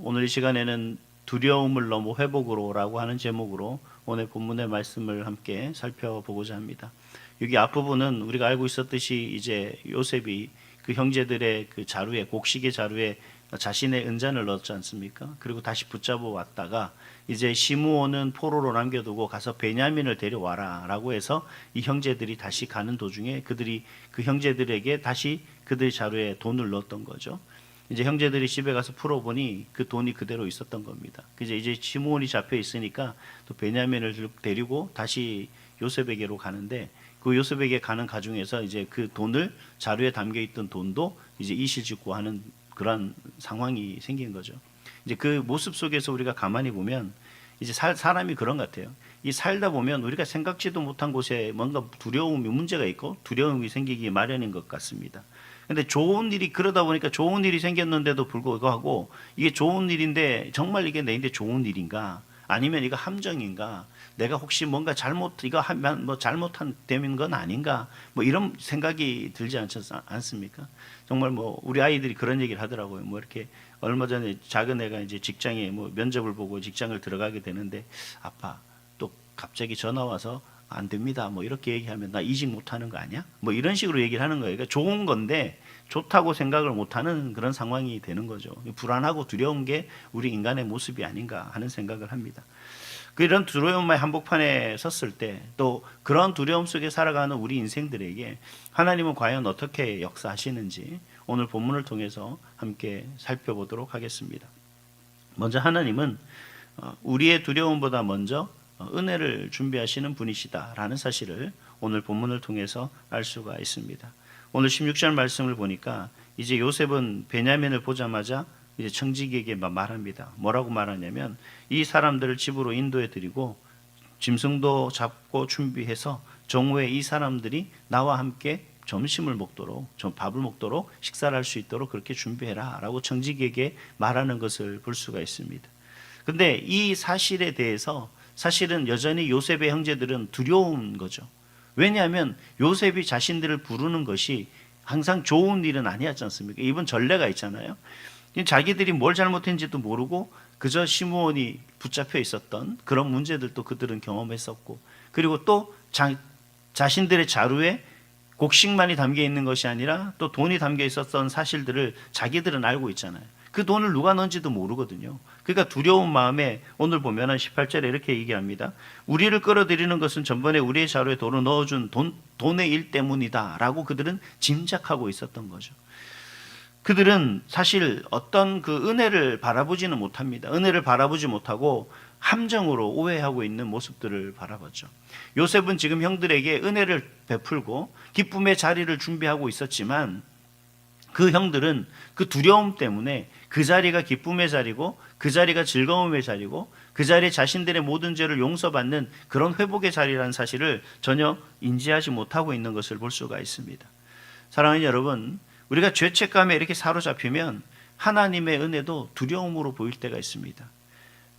오늘 이 시간에는 두려움을 넘어 회복으로라고 하는 제목으로 오늘 본문의 말씀을 함께 살펴보고자 합니다. 여기 앞부분은 우리가 알고 있었듯이 이제 요셉이 그 형제들의 그 자루에, 곡식의 자루에 자신의 은잔을 넣었지 않습니까? 그리고 다시 붙잡아 왔다가 이제 시므온은 포로로 남겨두고 가서 베냐민을 데려와라 라고 해서 이 형제들이 다시 가는 도중에 그들이 그 형제들에게 다시 그들의 자루에 돈을 넣었던 거죠. 이제 형제들이 집에 가서 풀어보니 그 돈이 그대로 있었던 겁니다. 이제 시므온이 잡혀 있으니까 또 베냐민을 데리고 다시 요셉에게로 가는데, 그 요셉에게 가는 가중에서 이제 그 돈을, 자루에 담겨 있던 돈도 이제 이실직고하는 그런 상황이 생긴 거죠. 이제 그 모습 속에서 우리가 가만히 보면 이제 사람이 그런 것 같아요. 이 살다 보면 우리가 생각지도 못한 곳에 뭔가 두려움이, 문제가 있고 두려움이 생기기 마련인 것 같습니다. 근데 좋은 일이, 그러다 보니까 좋은 일이 생겼는데도 불구하고 이게 좋은 일인데 정말 이게 내인데 좋은 일인가? 아니면 이거 함정인가? 내가 혹시 뭔가 이거 하면 뭐 잘못한 되는 건 아닌가? 뭐 이런 생각이 들지 않습니까? 정말 뭐 우리 아이들이 그런 얘기를 하더라고요. 뭐 이렇게 얼마 전에 작은 애가 이제 직장에 뭐 면접을 보고 직장을 들어가게 되는데, 아빠 또 갑자기 전화 와서 안 됩니다, 뭐 이렇게 얘기하면 나 이직 못하는 거 아니야? 뭐 이런 식으로 얘기를 하는 거예요. 그러니까 좋은 건데 좋다고 생각을 못하는 그런 상황이 되는 거죠. 불안하고 두려운 게 우리 인간의 모습이 아닌가 하는 생각을 합니다. 이런 두려움의 한복판에 섰을 때, 또 그런 두려움 속에 살아가는 우리 인생들에게 하나님은 과연 어떻게 역사하시는지 오늘 본문을 통해서 함께 살펴보도록 하겠습니다. 먼저 하나님은 우리의 두려움보다 먼저 은혜를 준비하시는 분이시다라는 사실을 오늘 본문을 통해서 알 수가 있습니다. 오늘 16절 말씀을 보니까 이제 요셉은 베냐민을 보자마자 이제 청지기에게 말합니다. 뭐라고 말하냐면, 이 사람들을 집으로 인도해 드리고 짐승도 잡고 준비해서 정오에 이 사람들이 나와 함께 점심을 먹도록, 밥을 먹도록, 식사를 할 수 있도록 그렇게 준비해라 라고 청지기에게 말하는 것을 볼 수가 있습니다. 근데 이 사실에 대해서 사실은 여전히 요셉의 형제들은 두려운 거죠. 왜냐하면 요셉이 자신들을 부르는 것이 항상 좋은 일은 아니었지 않습니까? 이번 전례가 있잖아요. 자기들이 뭘 잘못했는지도 모르고 그저 시므온이 붙잡혀 있었던 그런 문제들도 그들은 경험했었고, 그리고 또 자신들의 자루에 곡식만이 담겨 있는 것이 아니라 또 돈이 담겨 있었던 사실들을 자기들은 알고 있잖아요. 그 돈을 누가 넣은지도 모르거든요. 그러니까 두려운 마음에 오늘 보면 18절에 이렇게 얘기합니다. 우리를 끌어들이는 것은 전번에 우리의 자루에 돈을 넣어준 돈의 일 때문이다 라고 그들은 짐작하고 있었던 거죠. 그들은 사실 어떤 그 은혜를 바라보지는 못합니다. 은혜를 바라보지 못하고 함정으로 오해하고 있는 모습들을 바라봤죠. 요셉은 지금 형들에게 은혜를 베풀고 기쁨의 자리를 준비하고 있었지만, 그 형들은 그 두려움 때문에 그 자리가 기쁨의 자리고 그 자리가 즐거움의 자리고 그 자리에 자신들의 모든 죄를 용서받는 그런 회복의 자리라는 사실을 전혀 인지하지 못하고 있는 것을 볼 수가 있습니다. 사랑하는 여러분, 우리가 죄책감에 이렇게 사로잡히면 하나님의 은혜도 두려움으로 보일 때가 있습니다.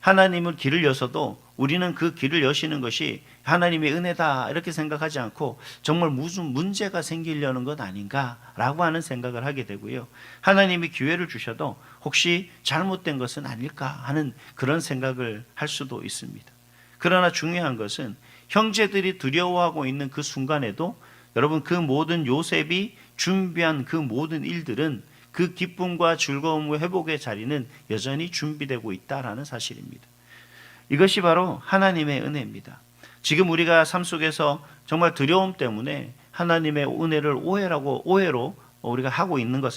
하나님은 길을 여서도 우리는 그 길을 여시는 것이 하나님의 은혜다 이렇게 생각하지 않고 정말 무슨 문제가 생기려는 것 아닌가라고 하는 생각을 하게 되고요. 하나님이 기회를 주셔도 혹시 잘못된 것은 아닐까 하는 그런 생각을 할 수도 있습니다. 그러나 중요한 것은 형제들이 두려워하고 있는 그 순간에도 여러분, 그 모든 요셉이 준비한 그 모든 일들은, 그 기쁨과 즐거움과 회복의 자리는 여전히 준비되고 있다라는 사실입니다. 이것이 바로 하나님의 은혜입니다. 지금 우리가 삶 속에서 정말 두려움 때문에 하나님의 은혜를 오해로 우리가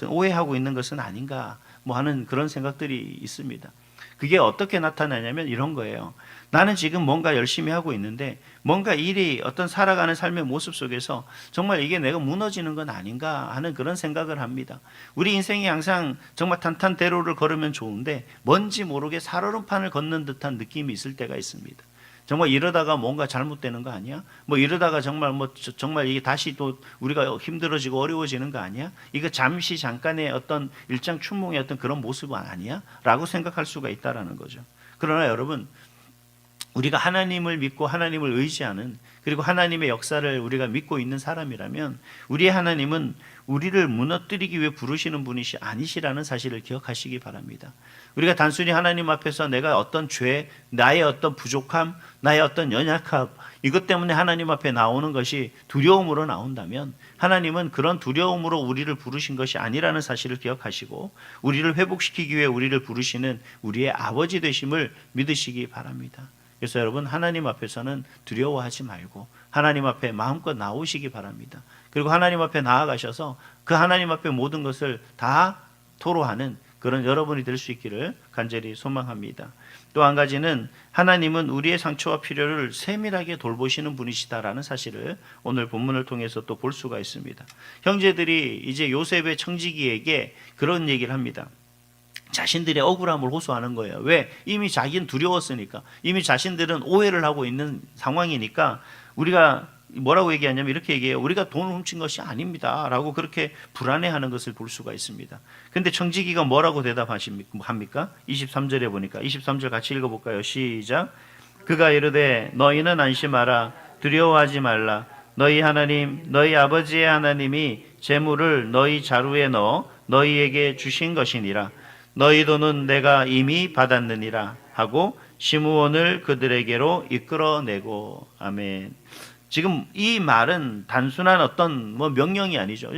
오해하고 있는 것은 아닌가 뭐 하는 그런 생각들이 있습니다. 그게 어떻게 나타나냐면 이런 거예요. 나는 지금 뭔가 열심히 하고 있는데 뭔가 일이, 어떤 살아가는 삶의 모습 속에서 정말 이게 내가 무너지는 건 아닌가 하는 그런 생각을 합니다. 우리 인생이 항상 정말 탄탄대로를 걸으면 좋은데 뭔지 모르게 살얼음판을 걷는 듯한 느낌이 있을 때가 있습니다. 정말 이러다가 뭔가 잘못되는 거 아니야? 뭐 이러다가 정말 이게 다시 또 우리가 힘들어지고 어려워지는 거 아니야? 이거 잠깐의 어떤 일장춘몽의 어떤 그런 모습은 아니야? 라고 생각할 수가 있다라는 거죠. 그러나 여러분, 우리가 하나님을 믿고 하나님을 의지하는, 그리고 하나님의 역사를 우리가 믿고 있는 사람이라면 우리의 하나님은 우리를 무너뜨리기 위해 부르시는 분이시 아니시라는 사실을 기억하시기 바랍니다. 우리가 단순히 하나님 앞에서 내가 어떤 죄, 나의 어떤 부족함, 나의 어떤 연약함, 이것 때문에 하나님 앞에 나오는 것이 두려움으로 나온다면 하나님은 그런 두려움으로 우리를 부르신 것이 아니라는 사실을 기억하시고 우리를 회복시키기 위해 우리를 부르시는 우리의 아버지 되심을 믿으시기 바랍니다. 그래서 여러분, 하나님 앞에서는 두려워하지 말고 하나님 앞에 마음껏 나오시기 바랍니다. 그리고 하나님 앞에 나아가셔서 그 하나님 앞에 모든 것을 다 토로하는 그런 여러분이 될 수 있기를 간절히 소망합니다. 또 한 가지는 하나님은 우리의 상처와 필요를 세밀하게 돌보시는 분이시다라는 사실을 오늘 본문을 통해서 또 볼 수가 있습니다. 형제들이 이제 요셉의 청지기에게 그런 얘기를 합니다. 자신들의 억울함을 호소하는 거예요. 왜? 이미 자기는 두려웠으니까. 이미 자신들은 오해를 하고 있는 상황이니까 우리가 뭐라고 얘기하냐면 이렇게 얘기해요. 우리가 돈을 훔친 것이 아닙니다 라고 그렇게 불안해하는 것을 볼 수가 있습니다. 근데 청지기가 뭐라고 대답합니까? 23절에 보니까 23절 같이 읽어볼까요? 시작. 그가 이르되 너희는 안심하라. 두려워하지 말라. 너희 하나님 너희 아버지의 하나님이 재물을 너희 자루에 넣어 너희에게 주신 것이니라. 너희 돈은 내가 이미 받았느니라 하고 시므온을 그들에게로 이끌어내고. 아멘. 지금 이 말은 단순한 어떤 명령이 아니죠.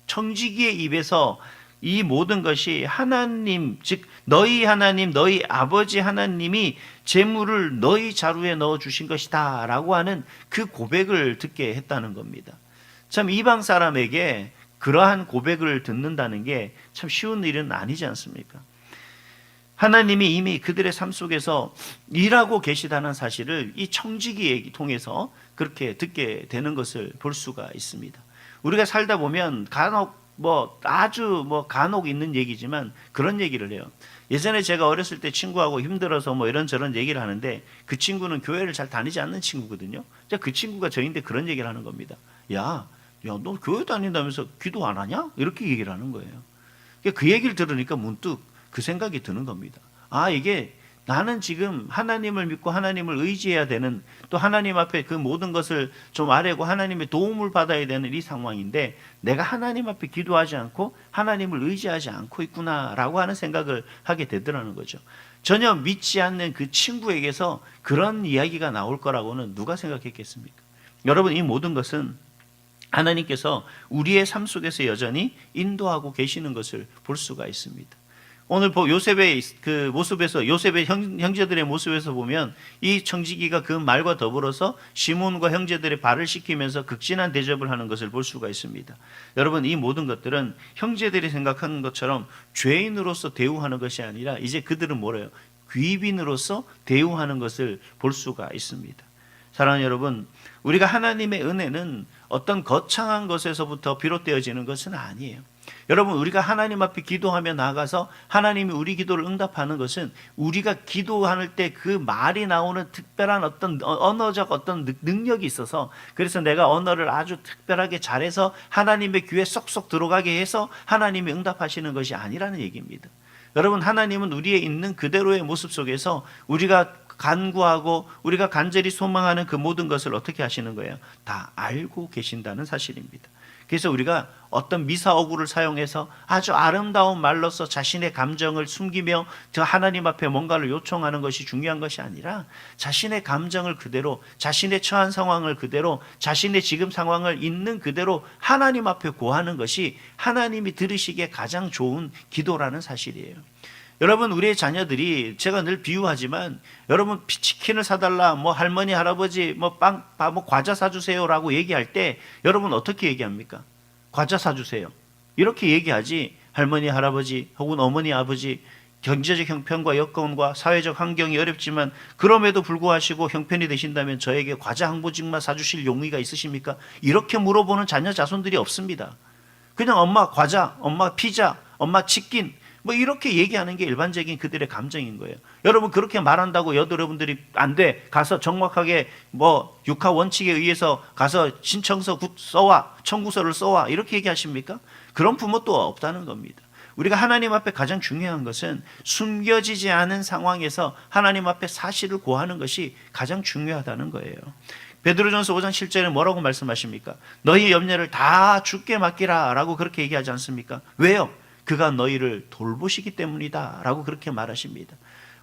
청지기의 입에서 이 모든 것이 하나님, 즉 너희 하나님, 너희 아버지 하나님이 재물을 너희 자루에 넣어 주신 것이다 라고 하는 그 고백을 듣게 했다는 겁니다. 참 이방 사람에게 그러한 고백을 듣는다는 게 참 쉬운 일은 아니지 않습니까? 하나님이 이미 그들의 삶 속에서 일하고 계시다는 사실을 이 청지기를 통해서 그렇게 듣게 되는 것을 볼 수가 있습니다. 우리가 살다 보면 간혹 아주 간혹 있는 얘기지만 그런 얘기를 해요. 예전에 제가 어렸을 때 친구하고 힘들어서 이런저런 얘기를 하는데 그 친구는 교회를 잘 다니지 않는 친구거든요. 그 친구가 저인데 그런 얘기를 하는 겁니다. 야, 너 교회 다닌다면서 기도 안 하냐? 이렇게 얘기를 하는 거예요. 그 얘기를 들으니까 문득 그 생각이 드는 겁니다. 이게 나는 지금 하나님을 믿고 하나님을 의지해야 되는, 또 하나님 앞에 그 모든 것을 좀 아뢰고 하나님의 도움을 받아야 되는 이 상황인데 내가 하나님 앞에 기도하지 않고 하나님을 의지하지 않고 있구나라고 하는 생각을 하게 되더라는 거죠. 전혀 믿지 않는 그 친구에게서 그런 이야기가 나올 거라고는 누가 생각했겠습니까? 여러분, 이 모든 것은 하나님께서 우리의 삶 속에서 여전히 인도하고 계시는 것을 볼 수가 있습니다. 오늘 요셉의 그 모습에서, 요셉의 형제들의 모습에서 보면 이 청지기가 그 말과 더불어서 시몬과 형제들의 발을 씻기면서 극진한 대접을 하는 것을 볼 수가 있습니다. 여러분, 이 모든 것들은 형제들이 생각하는 것처럼 죄인으로서 대우하는 것이 아니라 이제 그들은 뭐래요? 귀빈으로서 대우하는 것을 볼 수가 있습니다. 사랑하는 여러분, 우리가 하나님의 은혜는 어떤 거창한 것에서부터 비롯되어지는 것은 아니에요. 여러분, 우리가 하나님 앞에 기도하며 나아가서 하나님이 우리 기도를 응답하는 것은 우리가 기도할 때 그 말이 나오는 특별한 어떤 언어적 어떤 능력이 있어서, 그래서 내가 언어를 아주 특별하게 잘해서 하나님의 귀에 쏙쏙 들어가게 해서 하나님이 응답하시는 것이 아니라는 얘기입니다. 여러분, 하나님은 우리의 있는 그대로의 모습 속에서 우리가 간구하고 우리가 간절히 소망하는 그 모든 것을 어떻게 하시는 거예요? 다 알고 계신다는 사실입니다. 그래서 우리가 어떤 미사오구를 사용해서 아주 아름다운 말로서 자신의 감정을 숨기며 저 하나님 앞에 뭔가를 요청하는 것이 중요한 것이 아니라 자신의 감정을 그대로, 자신의 처한 상황을 그대로, 자신의 지금 상황을 있는 그대로 하나님 앞에 고하는 것이 하나님이 들으시기에 가장 좋은 기도라는 사실이에요. 여러분, 우리의 자녀들이, 제가 늘 비유하지만, 여러분 치킨을 사달라, 할머니 할아버지 과자 사주세요라고 얘기할 때 여러분 어떻게 얘기합니까? 과자 사주세요 이렇게 얘기하지, 할머니 할아버지 혹은 어머니 아버지 경제적 형편과 여건과 사회적 환경이 어렵지만 그럼에도 불구하고 형편이 되신다면 저에게 과자 한 보직만 사주실 용의가 있으십니까? 이렇게 물어보는 자녀 자손들이 없습니다. 그냥 엄마 과자, 엄마 피자, 엄마 치킨 이렇게 얘기하는 게 일반적인 그들의 감정인 거예요. 여러분, 그렇게 말한다고 여러분들이 안 돼, 가서 정확하게 육하 원칙에 의해서 가서 신청서 써와, 청구서를 써와, 이렇게 얘기하십니까? 그런 부모 또 없다는 겁니다. 우리가 하나님 앞에 가장 중요한 것은 숨겨지지 않은 상황에서 하나님 앞에 사실을 고하는 것이 가장 중요하다는 거예요. 베드로전서 5장 7절에 뭐라고 말씀하십니까? 너희 염려를 다 주께 맡기라 라고 그렇게 얘기하지 않습니까? 왜요? 그가 너희를 돌보시기 때문이다 라고 그렇게 말하십니다.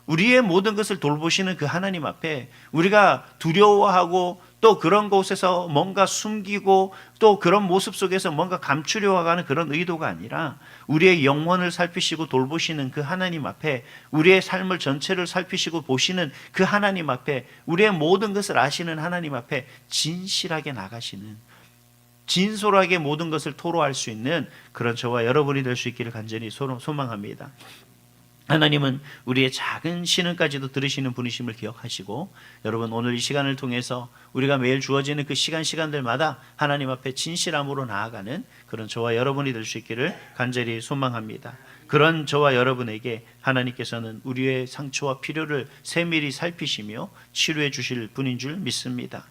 우리의 모든 것을 돌보시는 그 하나님 앞에 우리가 두려워하고 또 그런 곳에서 뭔가 숨기고 또 그런 모습 속에서 뭔가 감추려 하는 그런 의도가 아니라 우리의 영혼을 살피시고 돌보시는 그 하나님 앞에, 우리의 삶을 전체를 살피시고 보시는 그 하나님 앞에, 우리의 모든 것을 아시는 하나님 앞에 진실하게 나가시는, 진솔하게 모든 것을 토로할 수 있는 그런 저와 여러분이 될 수 있기를 간절히 소망합니다. 하나님은 우리의 작은 신음까지도 들으시는 분이심을 기억하시고, 여러분 오늘 이 시간을 통해서 우리가 매일 주어지는 그 시간들마다 하나님 앞에 진실함으로 나아가는 그런 저와 여러분이 될 수 있기를 간절히 소망합니다. 그런 저와 여러분에게 하나님께서는 우리의 상처와 필요를 세밀히 살피시며 치료해 주실 분인 줄 믿습니다.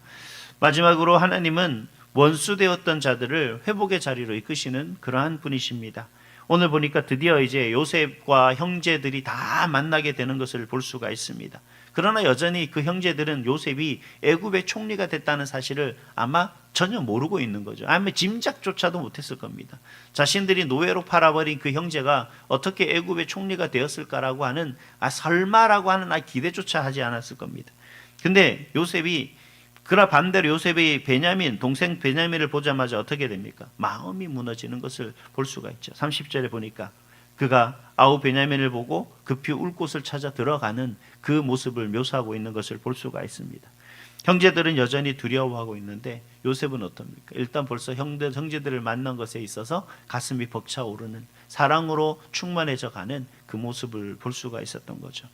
마지막으로 하나님은 원수되었던 자들을 회복의 자리로 이끄시는 그러한 분이십니다. 오늘 보니까 드디어 이제 요셉과 형제들이 다 만나게 되는 것을 볼 수가 있습니다. 그러나 여전히 그 형제들은 요셉이 애굽의 총리가 됐다는 사실을 아마 전혀 모르고 있는 거죠. 아마 짐작조차도 못했을 겁니다. 자신들이 노예로 팔아버린 그 형제가 어떻게 애굽의 총리가 되었을까라고 하는 설마라고 하는 기대조차 하지 않았을 겁니다. 근데 요셉이, 그러나 반대로 요셉의 동생 베냐민을 보자마자 어떻게 됩니까? 마음이 무너지는 것을 볼 수가 있죠. 30절에 보니까 그가 아우 베냐민을 보고 급히 울 곳을 찾아 들어가는 그 모습을 묘사하고 있는 것을 볼 수가 있습니다. 형제들은 여전히 두려워하고 있는데 요셉은 어떻습니까? 일단 벌써 형제들을 만난 것에 있어서 가슴이 벅차오르는, 사랑으로 충만해져 가는 그 모습을 볼 수가 있었던 거죠.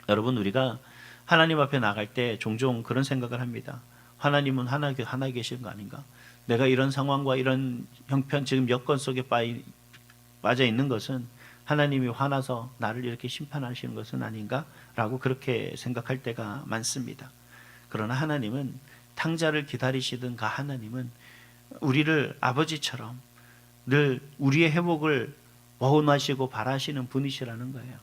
여러분, 우리가 하나님 앞에 나갈 때 종종 그런 생각을 합니다. 하나님은 하나 계신 거 아닌가? 내가 이런 상황과 이런 형편, 지금 여건 속에 빠져 있는 것은 하나님이 화나서 나를 이렇게 심판하시는 것은 아닌가? 라고 그렇게 생각할 때가 많습니다. 그러나 하나님은, 탕자를 기다리시던 그 하나님은 우리를 아버지처럼 늘 우리의 회복을 원하시고 바라시는 분이시라는 거예요.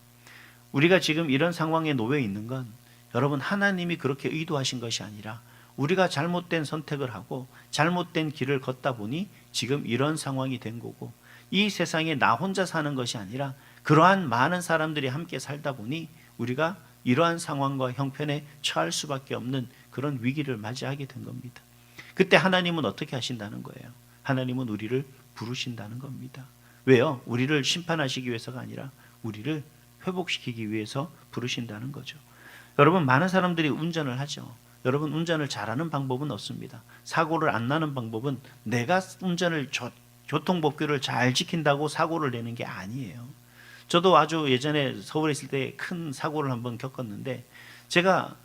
우리가 지금 이런 상황에 놓여 있는 건 여러분, 하나님이 그렇게 의도하신 것이 아니라 우리가 잘못된 선택을 하고 잘못된 길을 걷다 보니 지금 이런 상황이 된 거고, 이 세상에 나 혼자 사는 것이 아니라 그러한 많은 사람들이 함께 살다 보니 우리가 이러한 상황과 형편에 처할 수밖에 없는 그런 위기를 맞이하게 된 겁니다. 그때 하나님은 어떻게 하신다는 거예요? 하나님은 우리를 부르신다는 겁니다. 왜요? 우리를 심판하시기 위해서가 아니라 우리를 회복시키기 위해서 부르신다는 거죠. 여러분, 많은 사람들이 운전을 하죠. 여러분, 운전을 잘하는 방법은 없습니다. 사고를 안 나는 방법은 내가 운전을 교통법규를 잘 지킨다고 사고를 내는 게 아니에요. 저도 아주 예전에 서울에 있을 때 큰 사고를 한번 겪었는데, 제가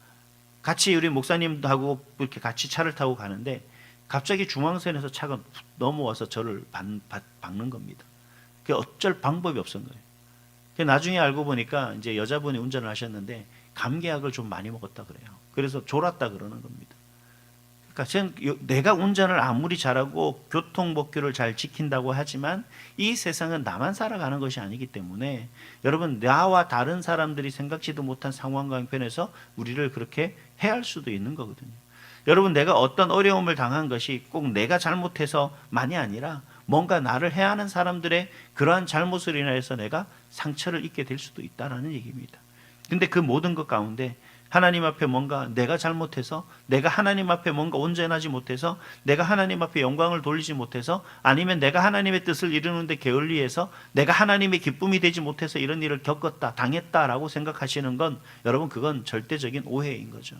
같이 우리 목사님하고 이렇게 같이 차를 타고 가는데 갑자기 중앙선에서 차가 넘어와서 저를 박는 겁니다. 그게 어쩔 방법이 없었던 거예요. 나중에 알고 보니까 이제 여자분이 운전을 하셨는데 감기약을 좀 많이 먹었다 그래요. 그래서 졸았다 그러는 겁니다. 그러니까 내가 운전을 아무리 잘하고 교통법규를 잘 지킨다고 하지만 이 세상은 나만 살아가는 것이 아니기 때문에 여러분, 나와 다른 사람들이 생각지도 못한 상황과 형편에서 우리를 그렇게 해할 수도 있는 거거든요. 여러분, 내가 어떤 어려움을 당한 것이 꼭 내가 잘못해서만이 아니라 뭔가 나를 해하는 사람들의 그러한 잘못을 인하여서 내가 상처를 입게 될 수도 있다는 얘기입니다. 근데 그 모든 것 가운데 하나님 앞에 뭔가 내가 잘못해서, 내가 하나님 앞에 뭔가 온전하지 못해서, 내가 하나님 앞에 영광을 돌리지 못해서, 아니면 내가 하나님의 뜻을 이루는데 게을리해서 내가 하나님의 기쁨이 되지 못해서 이런 일을 겪었다, 당했다라고 생각하시는 건 여러분, 그건 절대적인 오해인 거죠.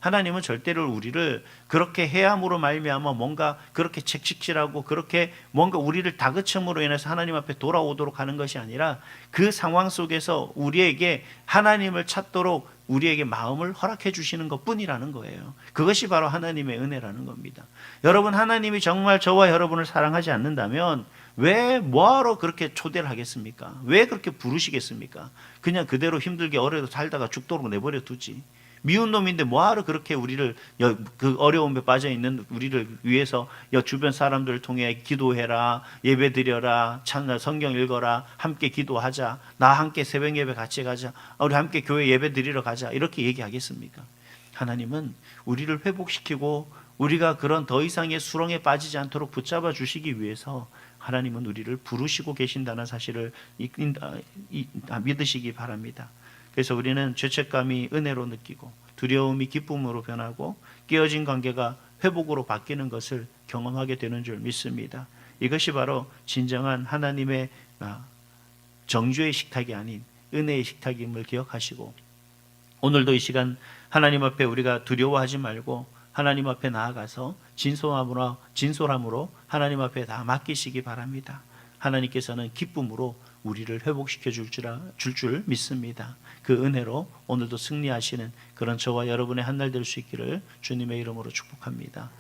하나님은 절대로 우리를 그렇게 해함으로 말미암아 뭔가 그렇게 책찍질하고 그렇게 뭔가 우리를 다그침으로 인해서 하나님 앞에 돌아오도록 하는 것이 아니라 그 상황 속에서 우리에게 하나님을 찾도록 우리에게 마음을 허락해 주시는 것뿐이라는 거예요. 그것이 바로 하나님의 은혜라는 겁니다. 여러분, 하나님이 정말 저와 여러분을 사랑하지 않는다면 왜 뭐하러 그렇게 초대를 하겠습니까? 왜 그렇게 부르시겠습니까? 그냥 그대로 힘들게 오래 살다가 죽도록 내버려 두지. 미운 놈인데 뭐하러 그렇게 우리를, 그 어려움에 빠져 있는 우리를 위해서 주변 사람들을 통해 기도해라, 예배드려라, 성경 읽어라, 함께 기도하자, 나 함께 새벽 예배 같이 가자, 우리 함께 교회 예배드리러 가자, 이렇게 얘기하겠습니까? 하나님은 우리를 회복시키고 우리가 그런 더 이상의 수렁에 빠지지 않도록 붙잡아 주시기 위해서 하나님은 우리를 부르시고 계신다는 사실을 믿으시기 바랍니다. 그래서 우리는 죄책감이 은혜로 느끼고 두려움이 기쁨으로 변하고 깨어진 관계가 회복으로 바뀌는 것을 경험하게 되는 줄 믿습니다. 이것이 바로 진정한 하나님의 정죄의 식탁이 아닌 은혜의 식탁임을 기억하시고, 오늘도 이 시간 하나님 앞에 우리가 두려워하지 말고 하나님 앞에 나아가서 진솔함으로 하나님 앞에 다 맡기시기 바랍니다. 하나님께서는 기쁨으로 우리를 회복시켜 줄 줄 믿습니다. 그 은혜로 오늘도 승리하시는 그런 저와 여러분의 한 날 될 수 있기를 주님의 이름으로 축복합니다.